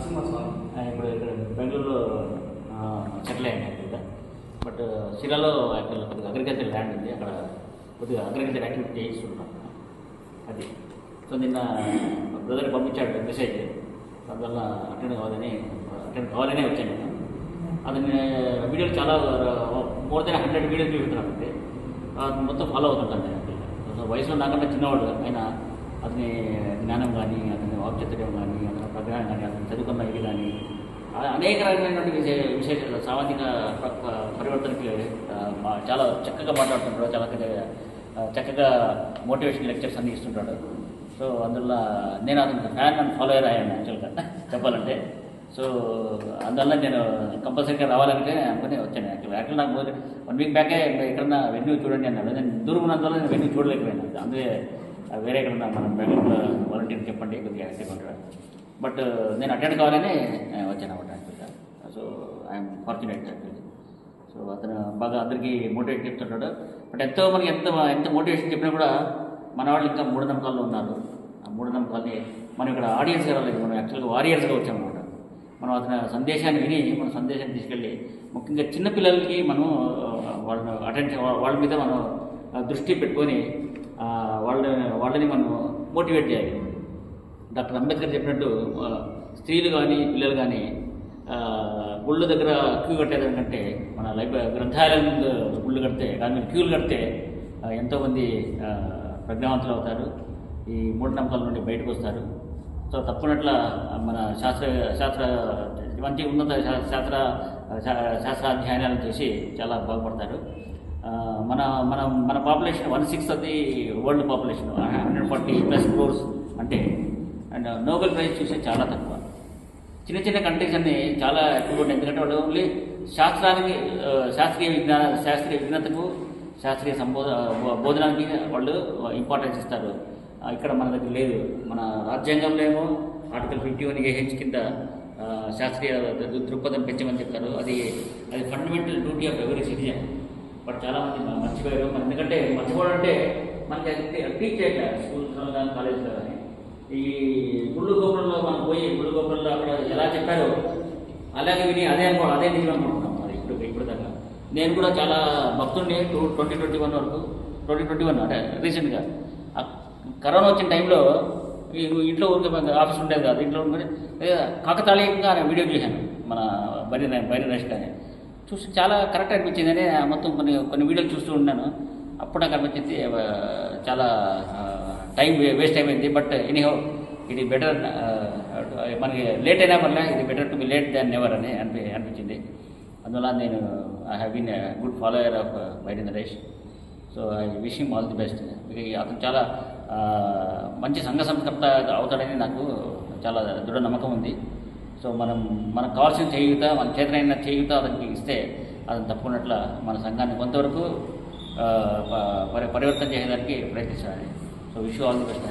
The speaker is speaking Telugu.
ఇప్పుడు ఇక్కడ బెంగళూరులో సెటిల్ అయ్యాను యాక్చువల్గా. బట్ సిరాలో యాక్చువల్ అగ్రికల్చర్ ల్యాండ్ ఉంది, అక్కడ కొద్దిగా అగ్రికల్చర్ యాక్టివిటీ చేయిస్తున్నాం. అది సో నిన్న బ్రదర్ పంపించాడు మెసేజ్, అందువల్ల అటెండ్ కావాలనే వచ్చాను నేను. అతని వీడియోలు చాలా మోర్ దెన్ 100 వీడియోలు చూపిస్తున్నాను. అంటే మొత్తం ఫాలో అవుతుంటాను నేను యాక్చువల్గా. వయసులో నాకంటే చిన్నవాడు అయినా అతని జ్ఞానం కానీ, అతని వాక్చతుర్యం కానీ, అతని ప్రజ్ఞానం కానీ, అతను చదువుకున్న ఇది కానీ అనేక రకమైనటువంటి విశేషాలు సామాజిక పరివర్తనకి చాలా చక్కగా మాట్లాడుతుంటాడు, చాలా చక్కగా మోటివేషన్ లెక్చర్స్ అన్నీ ఇస్తుంటాడు. సో అందువల్ల నేను అతనికి ఫ్యాన్ అండ్ ఫాలోయర్ అయ్యాను యాక్చువల్గా చెప్పాలంటే. సో అందువల్ల నేను కంపల్సరీగా రావాలంటే అనుకుని వచ్చాను. యాక్చువల్ నాకు 1 వీక్ బ్యాకే ఎక్కడన్నా వెన్యూ చూడండి అన్నాడు. నేను దూరం ఉన్నందువల్ల నేను వెన్యూ చూడలేకపోయాను. అందుకే వేరే ఎక్కడన్నా మనం బెంగళూరులో వాలంటీర్ చెప్పండి కొద్దిగా యాక్టివ్ ఉంటాడు. బట్ నేను అటెండ్ కావాలని వచ్చాను అన్నమాట యాక్చువల్గా. So I'm fortunate actually. So అతను బాగా అందరికీ మోటివేట్ చెప్తుంటాడు. బట్ ఎంతో మనకి ఎంత మోటివేషన్ చెప్పినా కూడా మన వాళ్ళు ఇంకా మూఢనమ్మకాల్లో ఉన్నారు. ఆ మూఢనమ్మకాల్ని మనం ఇక్కడ ఆడియన్స్గా రాలేదు, మనం యాక్చువల్గా వారియర్స్గా వచ్చామన్నమాట. మనం అతని సందేశాన్ని విని మన సందేశాన్ని తీసుకెళ్ళి ముఖ్యంగా చిన్నపిల్లలకి మనం వాళ్ళ మీద మనం దృష్టి పెట్టుకొని వాళ్ళని మనం మోటివేట్ చేయాలి. డాక్టర్ అంబేద్కర్ చెప్పినట్టు స్త్రీలు కానీ పిల్లలు కానీ గుళ్ళ దగ్గర క్యూ కట్టేదానికంటే మన గ్రంథాలయం ముందు గుళ్ళు కడితే దాని మీద క్యూలు కడితే ఎంతోమంది ప్రజ్ఞావంతులు అవుతారు, ఈ మూఢనమ్మకాల నుండి బయటకు వస్తారు. సో తప్పనట్ల మన శాస్త్ర మంచి ఉన్నత శాస్త్రాధ్యయనాలు చేసి చాలా బాగుపడతారు. మన మన మన population 1/6 of the world population, 140+ crores అంటే. అండ్ నోబెల్ ప్రైజ్ చూసే చాలా తక్కువ. చిన్న చిన్న కంట్రీస్ అన్ని చాలా ఎక్కువ ఉంటాయి, ఎందుకంటే వాళ్ళు ఓన్లీ శాస్త్రీయ విజ్ఞానతకు శాస్త్రీయ బోధనానికి వాళ్ళు ఇంపార్టెన్స్ ఇస్తారు. ఇక్కడ మన దగ్గర లేదు. మన రాజ్యాంగంలో ఏమో ఆర్టికల్ 51AH కింద శాస్త్రీయ దృక్పథం పెంచమని చెప్తారు. అది fundamental duty of every citizen. But చాలామంది మర్చిపోయారు. మరి ఎందుకంటే మర్చిపోవడం అంటే మనకి టీచ్ చేయట్లేదు స్కూల్స్లో కానీ కాలేజ్లో కానీ. ఈ గుళ్ళు గోపురంలో మనం పోయి గుళ్ళు గోపురంలో అక్కడ ఎలా చెప్పారో అలాగే విని అదే నిజం అనుకుంటున్నాం. అది ఇప్పుడు దాకా నేను కూడా చాలా భక్తుడిని 2021 వరకు 2021 అంటే రీసెంట్గా కరోనా వచ్చిన టైంలో ఇంట్లో ఊరికి ఆఫీస్ ఉండేది కాదు, ఇంట్లో ఉంటే కాకతాళీయంగా వీడియో చూశాను మన బరి నరేష్ కానీ. చూసి చాలా కరెక్ట్ అనిపించింది అని మొత్తం కొన్ని వీడియోలు చూస్తూ ఉన్నాను. అప్పుడు నాకు అనిపించింది చాలా టైం వేస్ట్ అయిపోయింది. బట్ ఎనీహౌ ఇది బెటర్, మనకి లేట్ అయినా పర్లే, ఇది better to be late than never అని అనిపించింది. అందువల్ల నేను I have been good follower of Bairi Naresh. So I wish him all the best. అతను చాలా మంచి సంఘ సంస్కర్త అవుతాడని నాకు చాలా దృఢ నమ్మకం ఉంది. సో మనకు కావాల్సిన చేయూత, మన చేతనైన చేయూత అతనికి ఇస్తే అతను తప్పుకున్నట్ల మన సంఘాన్ని కొంతవరకు పరివర్తన చేయడానికి ప్రయత్నిస్తాడని. So wish all the best.